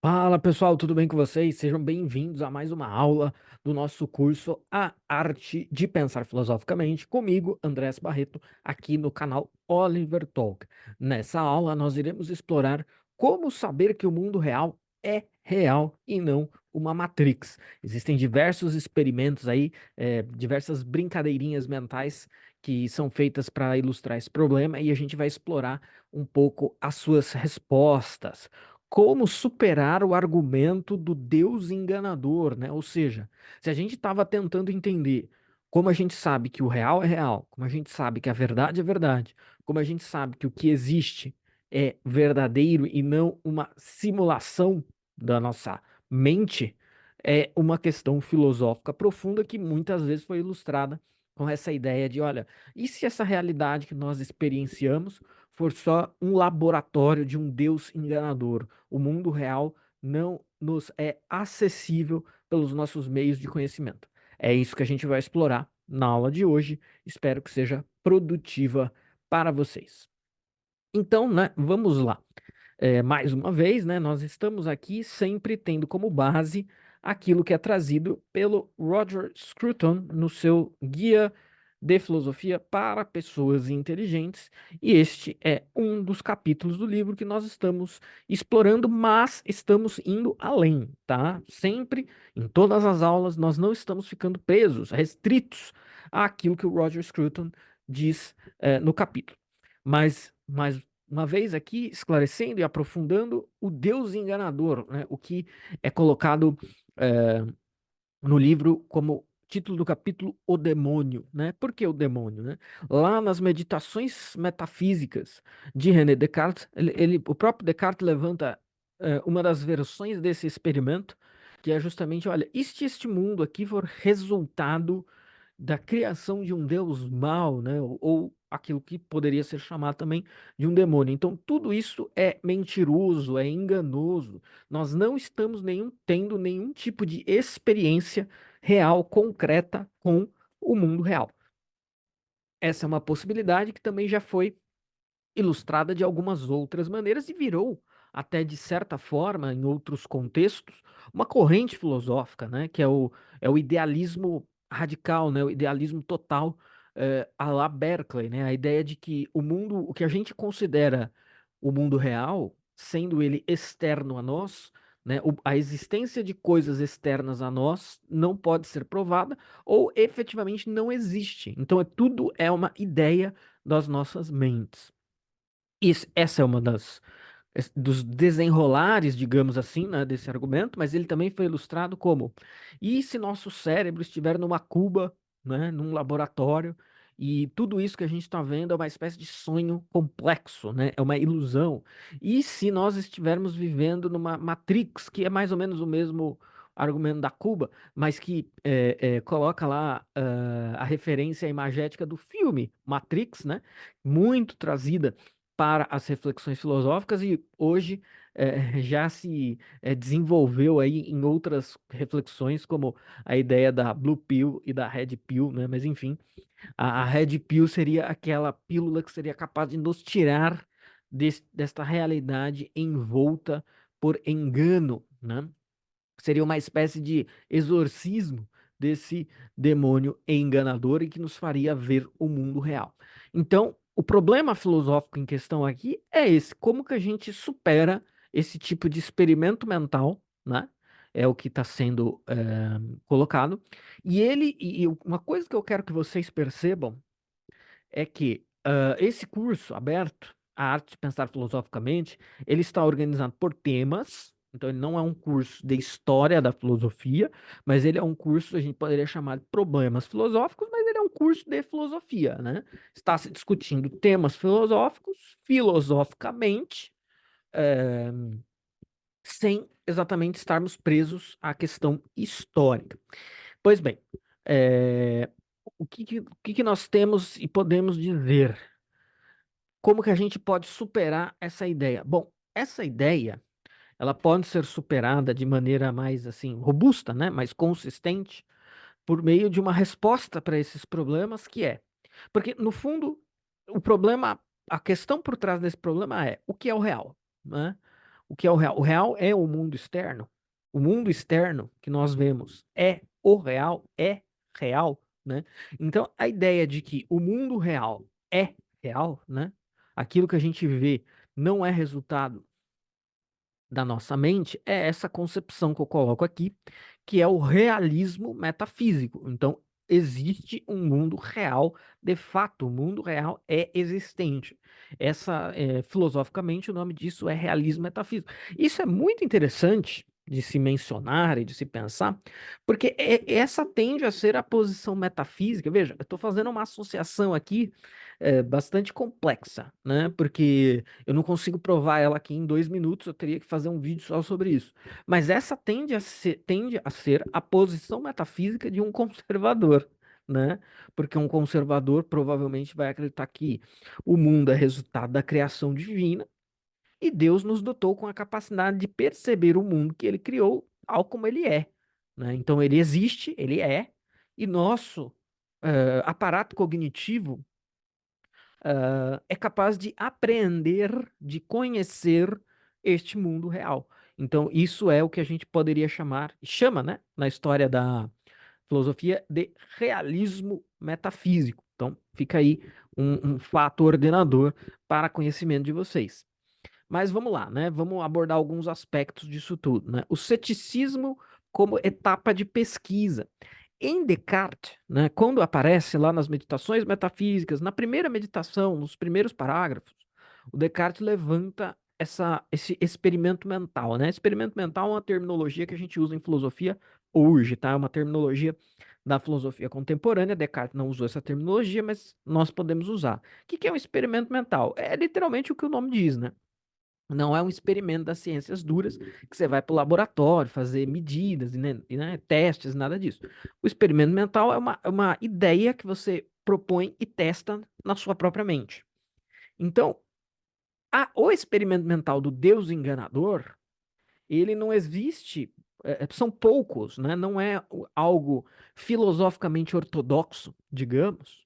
Fala pessoal, tudo bem com vocês? Sejam bem-vindos a mais uma aula do nosso curso A Arte de Pensar Filosoficamente, comigo, Andrés Barreto, aqui no canal Oliver Talk. Nessa aula, nós iremos explorar como saber que o mundo real é real e não uma Matrix. Existem diversos experimentos aí, diversas brincadeirinhas mentais que são feitas para ilustrar esse problema e a gente vai explorar um pouco as suas respostas. Como superar o argumento do Deus enganador, né? Ou seja, se a gente estava tentando entender como a gente sabe que o real é real, como a gente sabe que a verdade é verdade, como a gente sabe que o que existe é verdadeiro e não uma simulação da nossa mente, é uma questão filosófica profunda que muitas vezes foi ilustrada com essa ideia de, olha, e se essa realidade que nós experienciamos for só um laboratório de um Deus enganador? O mundo real não nos é acessível pelos nossos meios de conhecimento. É isso que a gente vai explorar na aula de hoje. Espero que seja produtiva para vocês. Então, né, vamos lá. Mais uma vez, né, nós estamos aqui sempre tendo como base aquilo que é trazido pelo Roger Scruton no seu Guia de Filosofia para Pessoas Inteligentes, e este é um dos capítulos do livro que nós estamos explorando, mas estamos indo além, tá? Sempre, em todas as aulas, nós não estamos ficando presos, restritos àquilo que o Roger Scruton diz, no capítulo. Mas uma vez aqui esclarecendo e aprofundando o Deus enganador, né? O que é colocado eh, no livro como título do capítulo, o demônio, né? Por que o demônio, né? Lá nas meditações metafísicas de René Descartes, o próprio Descartes levanta uma das versões desse experimento, que é justamente, olha, e se este mundo aqui for resultado da criação de um Deus mau, né? Ou aquilo que poderia ser chamado também de um demônio. Então, tudo isso é mentiroso, é enganoso. Nós não estamos tendo nenhum tipo de experiência real, concreta com o mundo real. Essa é uma possibilidade que também já foi ilustrada de algumas outras maneiras e virou, até de certa forma, em outros contextos, uma corrente filosófica, né? Que é o idealismo radical, né? O idealismo total, à la Berkeley, né? A ideia de que o mundo, o que a gente considera o mundo real, sendo ele externo a nós, né? A existência de coisas externas a nós não pode ser provada ou efetivamente não existe. Então, tudo é uma ideia das nossas mentes. Essa é uma dos desenrolares, digamos assim, né, desse argumento, mas ele também foi ilustrado como: e se nosso cérebro estiver numa cuba, né, num laboratório, e tudo isso que a gente está vendo é uma espécie de sonho complexo, né, é uma ilusão? E se nós estivermos vivendo numa Matrix, que é mais ou menos o mesmo argumento da Cuba, mas que coloca lá a referência imagética do filme Matrix, né, muito trazida para as reflexões filosóficas e hoje já se desenvolveu aí em outras reflexões, como a ideia da Blue Pill e da Red Pill, né? Mas enfim, a Red Pill seria aquela pílula que seria capaz de nos tirar desta realidade envolta por engano, né? Seria uma espécie de exorcismo desse demônio enganador e que nos faria ver o mundo real. Então, o problema filosófico em questão aqui é esse: como que a gente supera esse tipo de experimento mental, né? É o que está sendo colocado. E uma coisa que eu quero que vocês percebam é que esse curso aberto, a arte de pensar filosoficamente, ele está organizado por temas. Então, ele não é um curso de história da filosofia, mas ele é um curso, a gente poderia chamar de problemas filosóficos, mas ele é um curso de filosofia, né? Está se discutindo temas filosóficos, filosoficamente, eh, sem exatamente estarmos presos à questão histórica. Pois bem, o que que nós temos e podemos dizer? Como que a gente pode superar essa ideia? Bom, essa ideia, ela pode ser superada de maneira mais assim robusta, né, mais consistente, por meio de uma resposta para esses problemas, que é, porque no fundo o problema, a questão por trás desse problema é o que é o real, né? O que é o real? O real é o mundo externo. O mundo externo que nós vemos é o real, é real, né? Então, a ideia de que o mundo real é real, né? Aquilo que a gente vê não é resultado da nossa mente é essa concepção que eu coloco aqui, que é o realismo metafísico. Então, existe um mundo real, de fato, o mundo real é existente. Filosoficamente, o nome disso é realismo metafísico. Isso é muito interessante de se mencionar e de se pensar, porque essa tende a ser a posição metafísica. Veja, eu estou fazendo uma associação aqui bastante complexa, né? Porque eu não consigo provar ela aqui em 2 minutos, eu teria que fazer um vídeo só sobre isso. Mas essa tende a ser a posição metafísica de um conservador, né? Porque um conservador provavelmente vai acreditar que o mundo é resultado da criação divina e Deus nos dotou com a capacidade de perceber o mundo que ele criou tal como ele é, né? Então ele existe, ele é, e nosso aparato cognitivo é capaz de apreender, de conhecer este mundo real. Então, isso é o que a gente poderia chamar, chama, né, na história da filosofia, de realismo metafísico. Então, fica aí um fato ordenador para conhecimento de vocês. Mas vamos lá, né? Vamos abordar alguns aspectos disso tudo, né? O ceticismo como etapa de pesquisa. Em Descartes, né, quando aparece lá nas meditações metafísicas, na primeira meditação, nos primeiros parágrafos, o Descartes levanta esse experimento mental, né? Experimento mental é uma terminologia que a gente usa em filosofia hoje, tá? É uma terminologia da filosofia contemporânea. Descartes não usou essa terminologia, mas nós podemos usar. O que é um experimento mental? É literalmente o que o nome diz, né? Não é um experimento das ciências duras que você vai para o laboratório fazer medidas, né, testes, nada disso. O experimento mental é uma ideia que você propõe e testa na sua própria mente. Então, o experimento mental do Deus enganador, ele não existe, são poucos, né? Não é algo filosoficamente ortodoxo, digamos,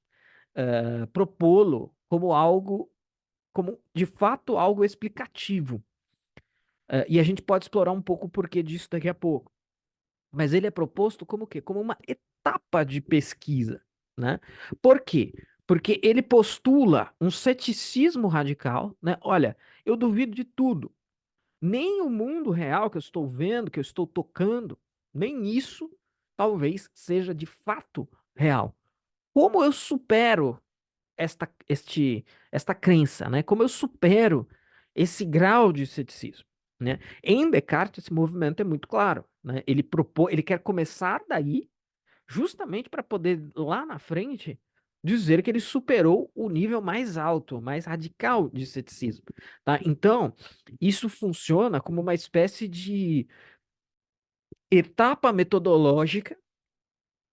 propô-lo como algo, como de fato algo explicativo. E a gente pode explorar um pouco o porquê disso daqui a pouco. Mas ele é proposto como o quê? Como uma etapa de pesquisa, né? Por quê? Porque ele postula um ceticismo radical, né? Olha, eu duvido de tudo. Nem o mundo real que eu estou vendo, que eu estou tocando, nem isso talvez seja de fato real. Como eu supero esta crença, né? Como eu supero esse grau de ceticismo, né? Em Descartes, esse movimento é muito claro, né? Ele quer começar daí, justamente para poder lá na frente dizer que ele superou o nível mais alto, mais radical de ceticismo, tá? Então, isso funciona como uma espécie de etapa metodológica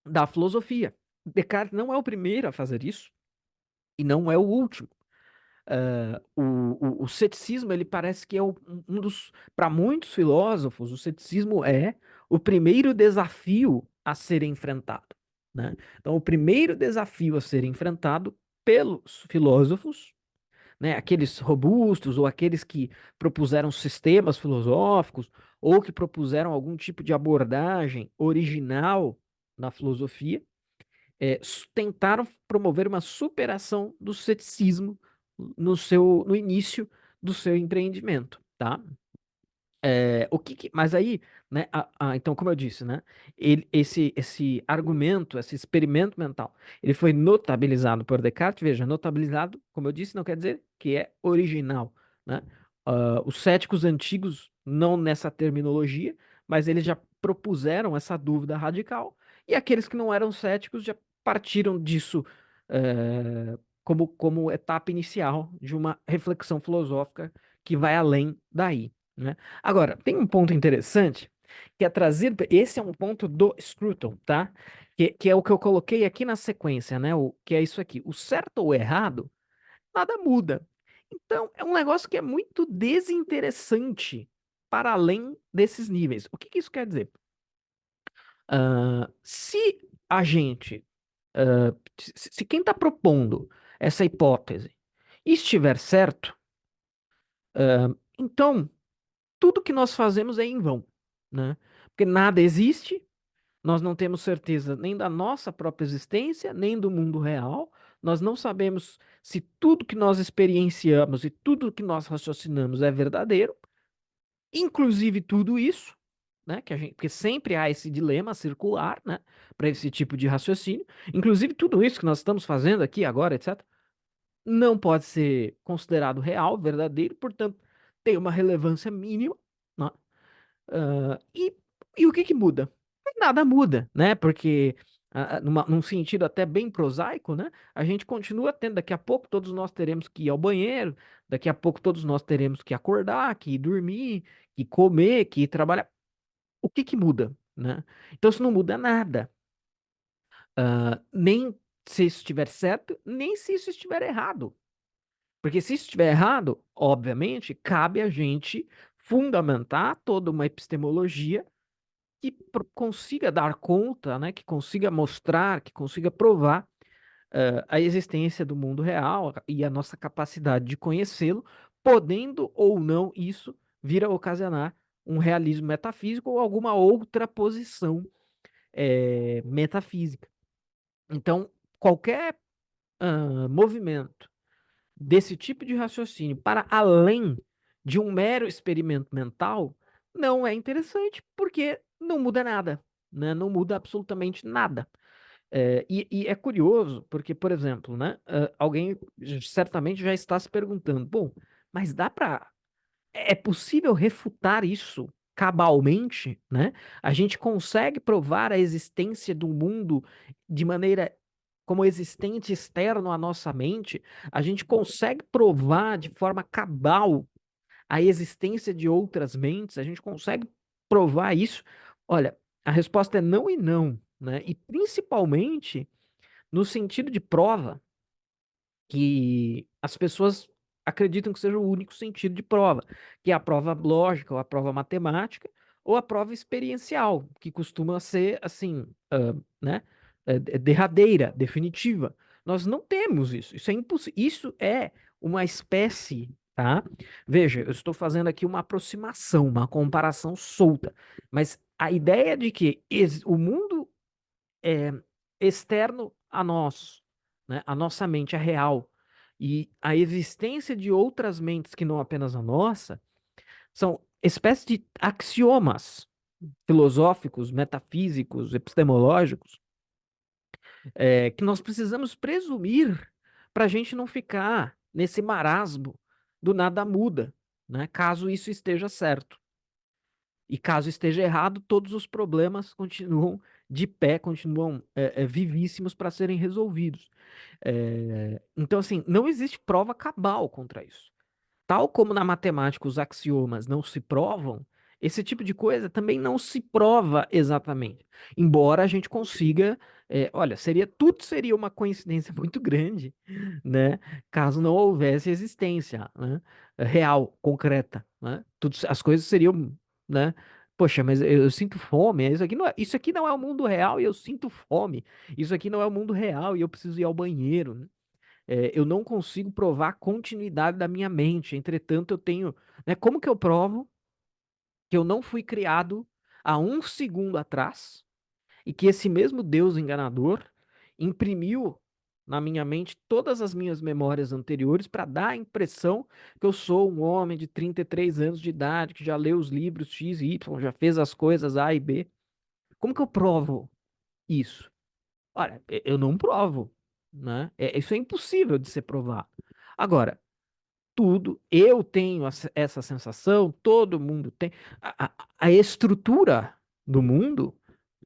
da filosofia. Descartes não é o primeiro a fazer isso e não é o último. O ceticismo, ele parece que é um dos, para muitos filósofos, o ceticismo é o primeiro desafio a ser enfrentado, né? Então, o primeiro desafio a ser enfrentado pelos filósofos, né, aqueles robustos ou aqueles que propuseram sistemas filosóficos ou que propuseram algum tipo de abordagem original na filosofia, tentaram promover uma superação do ceticismo no início do seu empreendimento, tá? Mas aí, né? Então, como eu disse, né? Esse argumento, esse experimento mental, ele foi notabilizado por Descartes. Veja, notabilizado, como eu disse, não quer dizer que é original, né? Os céticos antigos, não nessa terminologia, mas eles já propuseram essa dúvida radical, e aqueles que não eram céticos já partiram disso, como etapa inicial de uma reflexão filosófica que vai além daí, né? Agora, tem um ponto interessante que é trazido. Esse é um ponto do Scruton, tá? Que é o que eu coloquei aqui na sequência, né? Que é isso aqui. O certo ou errado, nada muda. Então, é um negócio que é muito desinteressante para além desses níveis. O que isso quer dizer? Se a gente, se quem está propondo essa hipótese estiver certo, então tudo que nós fazemos é em vão, né? Porque nada existe, nós não temos certeza nem da nossa própria existência, nem do mundo real. Nós não sabemos se tudo que nós experienciamos e tudo que nós raciocinamos é verdadeiro, inclusive tudo isso, né? Porque sempre há esse dilema circular, né? Para esse tipo de raciocínio. Inclusive tudo isso que nós estamos fazendo aqui agora, etc., não pode ser considerado real, verdadeiro, portanto, tem uma relevância mínima, né? Ah, e o que que muda? Nada muda, né? Porque, num sentido até bem prosaico, né? A gente continua tendo, daqui a pouco todos nós teremos que ir ao banheiro, daqui a pouco todos nós teremos que acordar, que ir dormir, que comer, que ir trabalhar. O que que muda, né? Então, isso não muda nada. Nem se isso estiver certo, nem se isso estiver errado. Porque se isso estiver errado, obviamente, cabe a gente fundamentar toda uma epistemologia que consiga dar conta, né, que consiga mostrar, que consiga provar a existência do mundo real e a nossa capacidade de conhecê-lo, podendo ou não isso vir a ocasionar um realismo metafísico ou alguma outra posição metafísica. Então, qualquer movimento desse tipo de raciocínio para além de um mero experimento mental não é interessante, porque não muda nada, né? Não muda absolutamente nada. E é curioso, porque, por exemplo, né, alguém certamente já está se perguntando, bom, mas dá para. É possível refutar isso cabalmente, né? A gente consegue provar a existência do mundo de maneira como existente externo à nossa mente, a gente consegue provar de forma cabal a existência de outras mentes, a gente consegue provar isso. Olha, a resposta é não e não, né? E principalmente no sentido de prova, que as pessoas acreditam que seja o único sentido de prova, que é a prova lógica, ou a prova matemática, ou a prova experiencial, que costuma ser assim, né, derradeira, definitiva. Nós não temos isso. Isso é impossível. Isso é uma espécie, tá? Veja, eu estou fazendo aqui uma aproximação, uma comparação solta, mas a ideia de que o mundo é, externo a nós, né? A nossa mente é real. E a existência de outras mentes que não apenas a nossa são espécies de axiomas filosóficos, metafísicos, epistemológicos, que nós precisamos presumir para a gente não ficar nesse marasmo do nada muda, né? Caso isso esteja certo. E caso esteja errado, todos os problemas continuam de pé, continuam vivíssimos para serem resolvidos. Então, assim, não existe prova cabal contra isso. Tal como na matemática os axiomas não se provam, esse tipo de coisa também não se prova exatamente. Embora a gente consiga, olha, tudo seria uma coincidência muito grande, né? Caso não houvesse existência, né, real, concreta, né? As coisas seriam, né? Poxa, mas eu sinto fome. Isso aqui não é o mundo real e eu sinto fome. Isso aqui não é o mundo real e eu preciso ir ao banheiro, né? Eu não consigo provar a continuidade da minha mente. Entretanto, eu tenho. Né, como que eu provo que eu não fui criado há um segundo atrás e que esse mesmo Deus enganador imprimiu na minha mente todas as minhas memórias anteriores para dar a impressão que eu sou um homem de 33 anos de idade, que já leu os livros X e Y, já fez as coisas A e B? Como que eu provo isso? Olha, eu não provo, né? Isso é impossível de ser provado. Agora, eu tenho essa sensação, todo mundo tem. A estrutura do mundo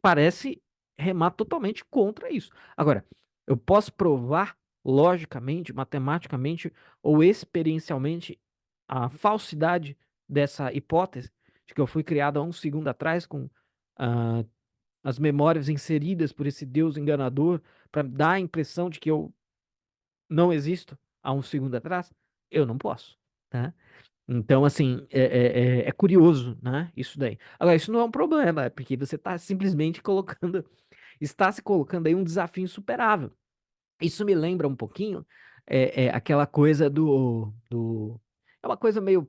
parece remar totalmente contra isso. Agora, eu posso provar logicamente, matematicamente ou experiencialmente a falsidade dessa hipótese de que eu fui criado há um segundo atrás com ah, as memórias inseridas por esse Deus enganador para dar a impressão de que eu não existo há um segundo atrás? Eu não posso, tá? Então, assim, é curioso, né? Isso daí. Agora, isso não é um problema, é porque você está simplesmente está se colocando aí um desafio insuperável. Isso me lembra um pouquinho aquela coisa é uma coisa meio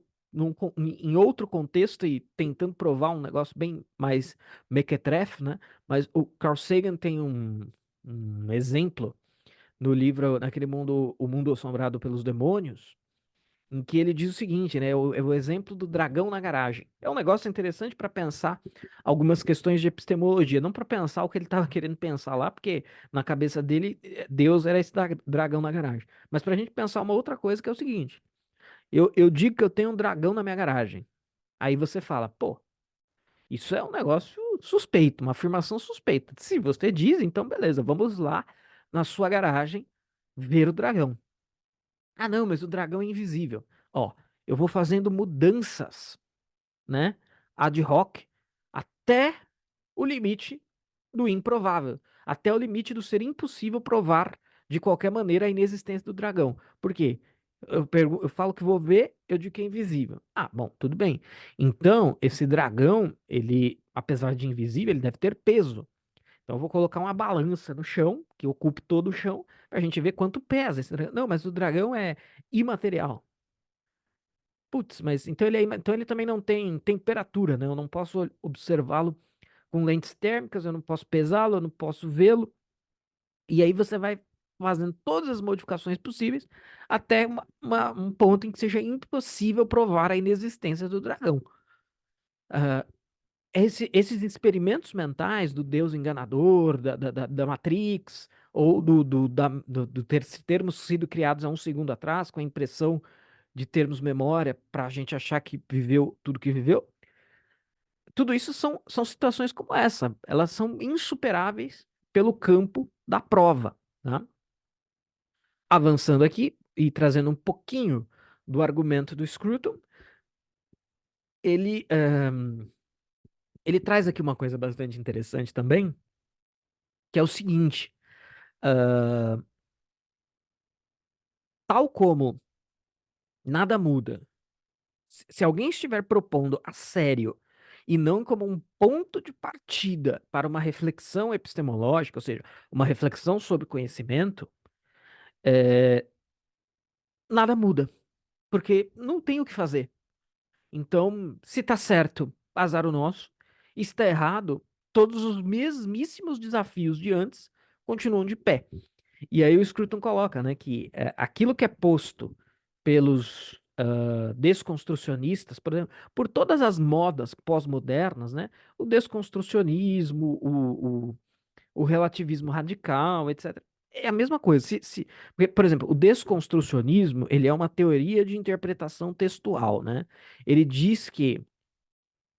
em outro contexto e tentando provar um negócio bem mais mequetrefe, né? Mas o Carl Sagan tem um exemplo no livro, naquele mundo, O Mundo Assombrado pelos Demônios, em que ele diz o seguinte, né? É o exemplo do dragão na garagem. É um negócio interessante para pensar algumas questões de epistemologia, não para pensar o que ele estava querendo pensar lá, porque na cabeça dele Deus era esse dragão na garagem. Mas para a gente pensar uma outra coisa que é o seguinte: eu digo que eu tenho um dragão na minha garagem. Aí você fala, pô, isso é um negócio suspeito, uma afirmação suspeita. Se você diz, então beleza, vamos lá na sua garagem ver o dragão. Ah, não, mas o dragão é invisível. Ó, eu vou fazendo mudanças, né, ad hoc, até o limite do improvável, até o limite do ser impossível provar de qualquer maneira a inexistência do dragão. Por quê? Eu falo que vou ver, eu digo que é invisível. Ah, bom, tudo bem. Então, esse dragão, ele, apesar de invisível, ele deve ter peso. Então, eu vou colocar uma balança no chão, que ocupe todo o chão, pra gente ver quanto pesa esse dragão. Não, mas o dragão é imaterial. Putz, mas então então ele também não tem temperatura, né? Eu não posso observá-lo com lentes térmicas, eu não posso pesá-lo, eu não posso vê-lo. E aí você vai fazendo todas as modificações possíveis até um ponto em que seja impossível provar a inexistência do dragão. Ah, esses experimentos mentais do Deus enganador, da Matrix, ou termos sido criados há um segundo atrás, com a impressão de termos memória para a gente achar que viveu tudo que viveu, tudo isso são situações como essa. Elas são insuperáveis pelo campo da prova. Tá? Avançando aqui e trazendo um pouquinho do argumento do Scruton, ele, ele traz aqui uma coisa bastante interessante também, que é o seguinte: ah, tal como nada muda, se alguém estiver propondo a sério e não como um ponto de partida para uma reflexão epistemológica, ou seja, uma reflexão sobre conhecimento, é, nada muda, porque não tem o que fazer. Então, se tá certo, azar o nosso. E se tá errado, todos os mesmíssimos desafios de antes continuam de pé. E aí o Scruton coloca, né, que aquilo que é posto pelos desconstrucionistas, por exemplo, por todas as modas pós-modernas, né, o desconstrucionismo, o relativismo radical, etc. É a mesma coisa. Porque, por exemplo, o desconstrucionismo, ele é uma teoria de interpretação textual, né? Ele diz que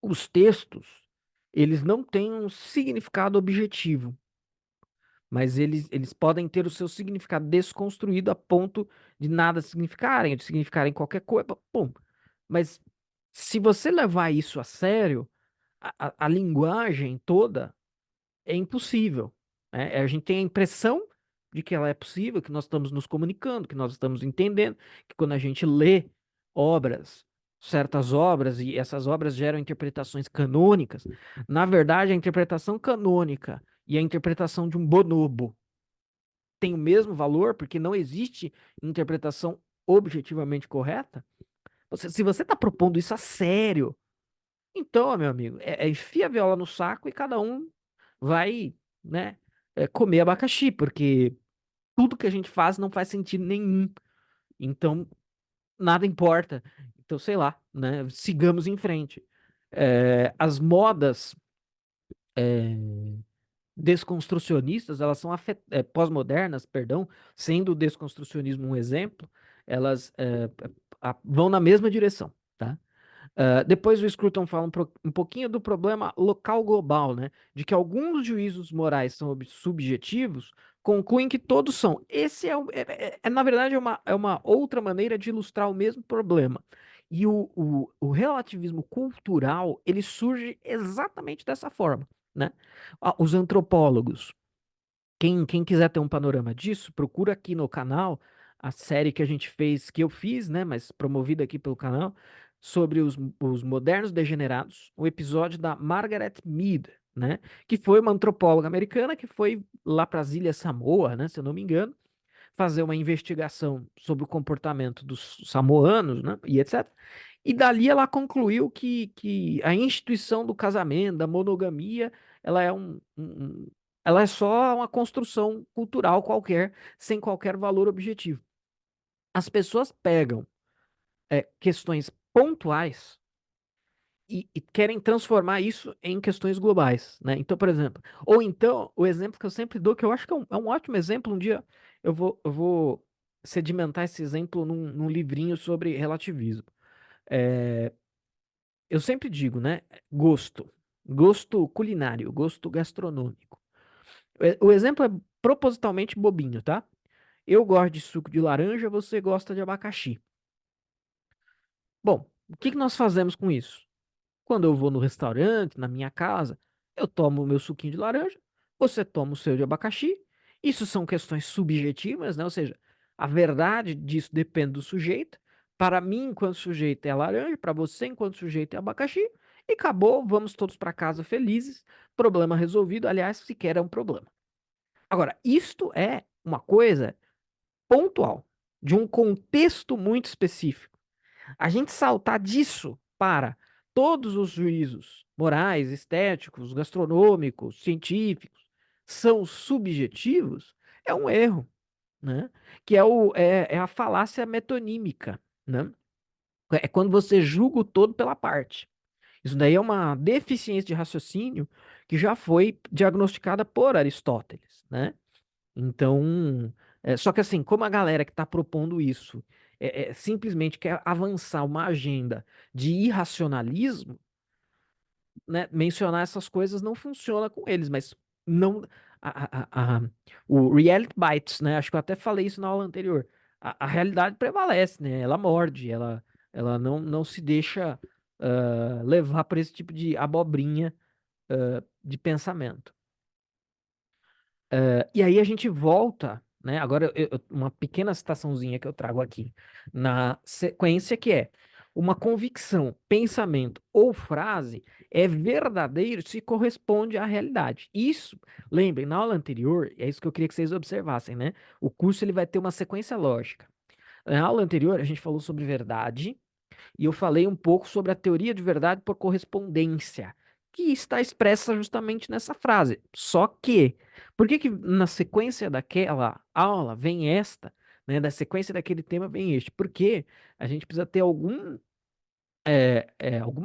os textos, eles não têm um significado objetivo, mas eles podem ter o seu significado desconstruído a ponto de nada significarem, de significarem qualquer coisa. Bom, mas se você levar isso a sério, a linguagem toda é impossível. Né? A gente tem a impressão de que ela é possível, que nós estamos nos comunicando, que nós estamos entendendo, que quando a gente lê obras, certas obras, e essas obras geram interpretações canônicas, na verdade, a interpretação canônica e a interpretação de um bonobo tem o mesmo valor, porque não existe interpretação objetivamente correta. Se você está propondo isso a sério, então, meu amigo, enfia a viola no saco e cada um vai, né, comer abacaxi, porque tudo que a gente faz não faz sentido nenhum. Então, nada importa. Então, sei lá, né, sigamos em frente. As modas desconstrucionistas, elas são pós-modernas, perdão, sendo o desconstrucionismo um exemplo, elas vão na mesma direção, tá? Depois o Scruton fala um pouquinho do problema local global, né? De que alguns juízos morais são subjetivos, concluem que todos são. Esse na verdade, é uma outra maneira de ilustrar o mesmo problema. E o relativismo cultural, ele surge exatamente dessa forma, né? Os antropólogos, quem quiser ter um panorama disso, procura aqui no canal a série que a gente fez, que eu fiz, né, mas promovida aqui pelo canal, sobre os modernos degenerados, o episódio da Margaret Mead, né, que foi uma antropóloga americana que foi lá para as Ilhas Samoa, né, se eu não me engano, fazer uma investigação sobre o comportamento dos samoanos, né, e etc. E dali ela concluiu que a instituição do casamento, da monogamia, ela é ela é só uma construção cultural qualquer, sem qualquer valor objetivo. As pessoas pegam questões pontuais e querem transformar isso em questões globais, né? Então, por exemplo, ou então, o exemplo que eu sempre dou, que eu acho que é um ótimo exemplo, um dia eu vou sedimentar esse exemplo num livrinho sobre relativismo. É, eu sempre digo, né? Gosto culinário, gosto gastronômico. O exemplo é propositalmente bobinho, tá? Eu gosto de suco de laranja, você gosta de abacaxi. Bom, o que que nós fazemos com isso? Quando eu vou no restaurante, na minha casa, eu tomo o meu suquinho de laranja, você toma o seu de abacaxi. Isso são questões subjetivas, né? Ou seja, a verdade disso depende do sujeito. Para mim, enquanto sujeito, é laranja, para você, enquanto sujeito, é abacaxi. E acabou, vamos todos para casa felizes. Problema resolvido. Aliás, sequer é um problema. Agora, isto é uma coisa pontual, de um contexto muito específico. A gente saltar disso para todos os juízos morais, estéticos, gastronômicos, científicos são subjetivos é um erro, né? Que é a falácia metonímica, né? É quando você julga o todo pela parte. Isso daí é uma deficiência de raciocínio que já foi diagnosticada por Aristóteles, né? Então, só que assim, como a galera que está propondo isso simplesmente quer avançar uma agenda de irracionalismo, né, mencionar essas coisas não funciona com eles, mas não. O reality bites, né? Acho que eu até falei isso na aula anterior. A realidade prevalece, né? Ela morde, ela não se deixa levar por esse tipo de abobrinha de pensamento. E aí a gente volta, né? Agora, uma pequena citaçãozinha que eu trago aqui na sequência, que é uma convicção, pensamento ou frase é verdadeiro se corresponde à realidade. Isso, lembrem, na aula anterior, é isso que eu queria que vocês observassem, né? O curso ele vai ter uma sequência lógica. Na aula anterior, a gente falou sobre verdade, e eu falei um pouco sobre a teoria de verdade por correspondência, que está expressa justamente nessa frase. Só que, por que que na sequência daquela aula vem esta, né? Da sequência daquele tema vem este? Porque a gente precisa ter alguma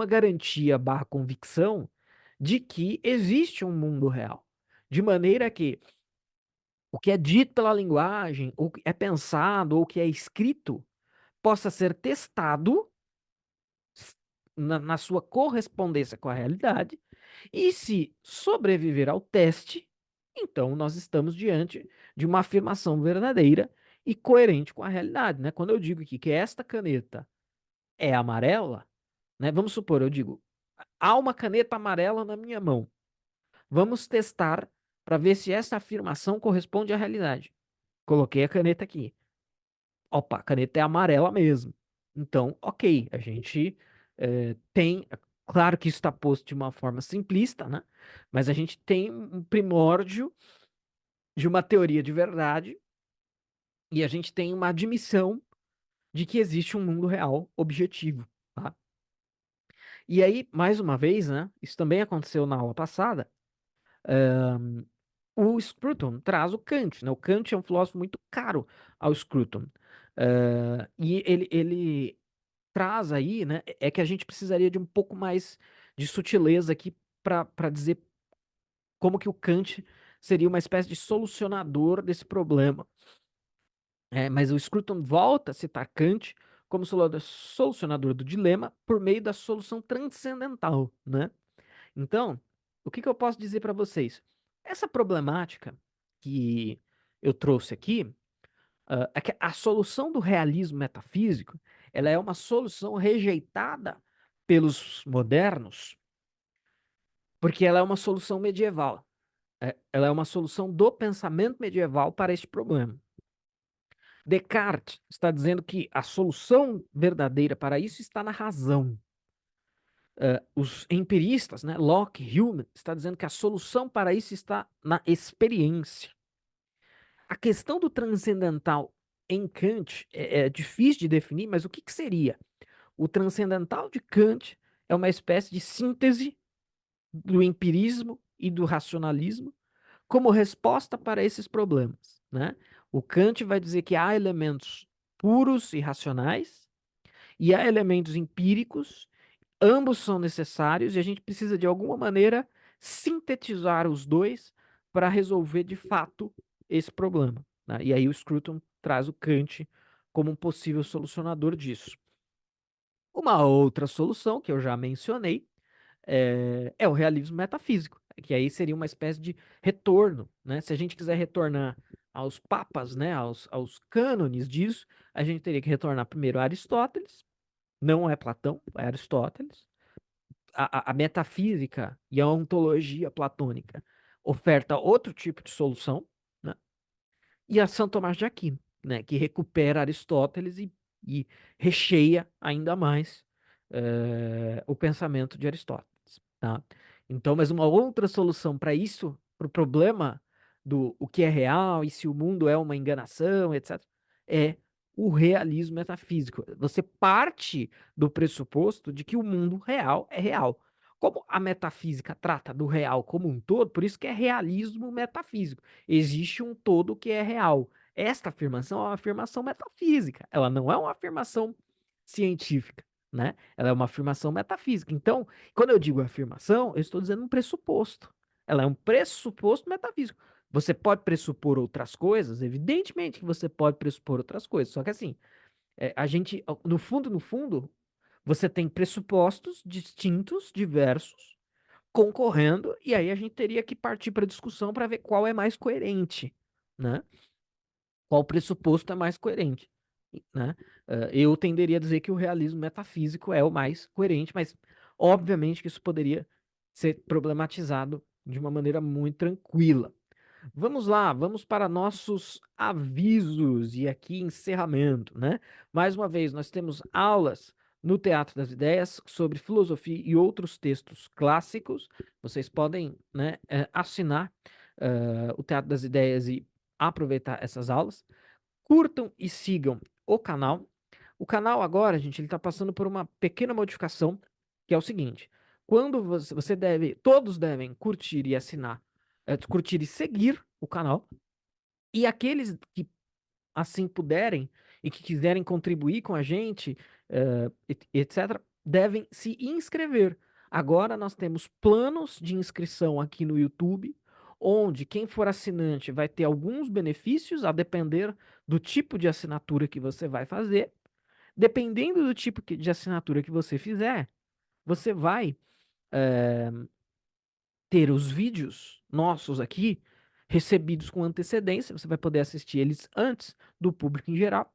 garantia barra convicção de que existe um mundo real. De maneira que o que é dito pela linguagem, o que é pensado, ou o que é escrito, possa ser testado na sua correspondência com a realidade, e se sobreviver ao teste, então nós estamos diante de uma afirmação verdadeira e coerente com a realidade, né? Quando eu digo aqui que esta caneta é amarela, né? Vamos supor, eu digo, há uma caneta amarela na minha mão. Vamos testar para ver se essa afirmação corresponde à realidade. Coloquei a caneta aqui. Opa, a caneta é amarela mesmo. Então, ok, a gente tem. Claro que isso está posto de uma forma simplista, né? Mas a gente tem um primórdio de uma teoria de verdade e a gente tem uma admissão de que existe um mundo real objetivo, tá? E aí, mais uma vez, né? Isso também aconteceu na aula passada. O Scruton traz o Kant, né? O Kant é um filósofo muito caro ao Scruton. E ele traz aí, né, é que a gente precisaria de um pouco mais de sutileza aqui para dizer como que o Kant seria uma espécie de solucionador desse problema. Mas o Scruton volta a citar Kant como solucionador do dilema por meio da solução transcendental, né? Então, o que que eu posso dizer para vocês? Essa problemática que eu trouxe aqui, é que a solução do realismo metafísico, ela é uma solução rejeitada pelos modernos, porque ela é uma solução medieval. Ela é uma solução do pensamento medieval para este problema. Descartes está dizendo que a solução verdadeira para isso está na razão. Os empiristas, né, Locke, Hume, está dizendo que a solução para isso está na experiência. A questão do transcendental em Kant é difícil de definir, mas o que seria? O transcendental de Kant é uma espécie de síntese do empirismo e do racionalismo como resposta para esses problemas, né? O Kant vai dizer que há elementos puros e racionais e há elementos empíricos, ambos são necessários e a gente precisa de alguma maneira sintetizar os dois para resolver de fato esse problema, né? E aí o Scruton traz o Kant como um possível solucionador disso. Uma outra solução que eu já mencionei é o realismo metafísico, que aí seria uma espécie de retorno, né? Se a gente quiser retornar aos papas, né, aos cânones disso, a gente teria que retornar primeiro a Aristóteles, não é Platão, é Aristóteles. A metafísica e a ontologia platônica oferta outro tipo de solução, né? E a São Tomás de Aquino, né, que recupera Aristóteles e recheia ainda mais o pensamento de Aristóteles. Tá? Então, mas uma outra solução para isso, para o problema do o que é real e se o mundo é uma enganação, etc., é o realismo metafísico. Você parte do pressuposto de que o mundo real é real. Como a metafísica trata do real como um todo, por isso que é realismo metafísico. Existe um todo que é real. Esta afirmação é uma afirmação metafísica, ela não é uma afirmação científica, né? Ela é uma afirmação metafísica. Então, quando eu digo afirmação, eu estou dizendo um pressuposto. Ela é um pressuposto metafísico. Você pode pressupor outras coisas, evidentemente que você pode pressupor outras coisas. Só que assim, a gente, no fundo, você tem pressupostos distintos, diversos, concorrendo, e aí a gente teria que partir para a discussão para ver qual é mais coerente, né? Qual pressuposto é mais coerente, né? Eu tenderia a dizer que o realismo metafísico é o mais coerente, mas obviamente que isso poderia ser problematizado de uma maneira muito tranquila. Vamos lá, vamos para nossos avisos e aqui encerramento, né? Mais uma vez, nós temos aulas no Teatro das Ideias sobre filosofia e outros textos clássicos. Vocês podem, né, assinar o Teatro das Ideias e aproveitar essas aulas. Curtam e sigam o canal. O canal agora, gente, ele está passando por uma pequena modificação, que é o seguinte: quando você deve, todos devem curtir e assinar, curtir e seguir o canal, e aqueles que assim puderem e que quiserem contribuir com a gente, etc., devem se inscrever. Agora nós temos planos de inscrição aqui no YouTube, onde quem for assinante vai ter alguns benefícios a depender do tipo de assinatura que você vai fazer. Dependendo do tipo de assinatura que você fizer, você vai ter os vídeos nossos aqui recebidos com antecedência. Você vai poder assistir eles antes do público em geral.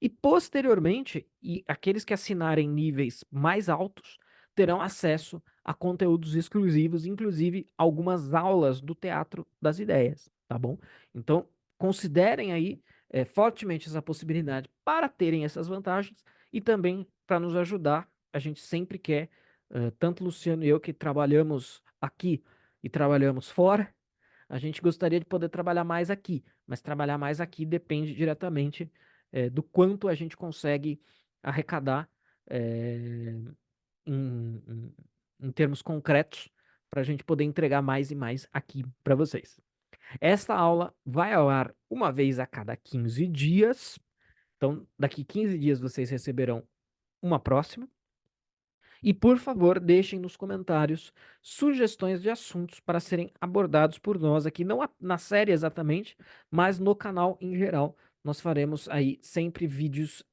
E posteriormente, e aqueles que assinarem níveis mais altos terão acesso a conteúdos exclusivos, inclusive algumas aulas do Teatro das Ideias, tá bom? Então, considerem aí fortemente essa possibilidade para terem essas vantagens e também para nos ajudar. A gente sempre quer, tanto o Luciano e eu que trabalhamos aqui e trabalhamos fora, a gente gostaria de poder trabalhar mais aqui, mas trabalhar mais aqui depende diretamente do quanto a gente consegue arrecadar é, em, em, em termos concretos para a gente poder entregar mais e mais aqui para vocês. Esta aula vai ao ar uma vez a cada 15 dias. Então, daqui 15 dias vocês receberão uma próxima. E, por favor, deixem nos comentários sugestões de assuntos para serem abordados por nós aqui, não na série exatamente, mas no canal em geral. Nós faremos aí sempre vídeos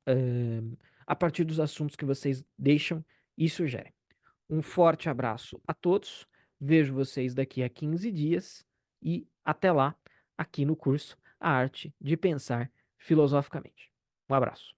a partir dos assuntos que vocês deixam e sugerem. Um forte abraço a todos, vejo vocês daqui a 15 dias e até lá, aqui no curso A Arte de Pensar Filosoficamente. Um abraço.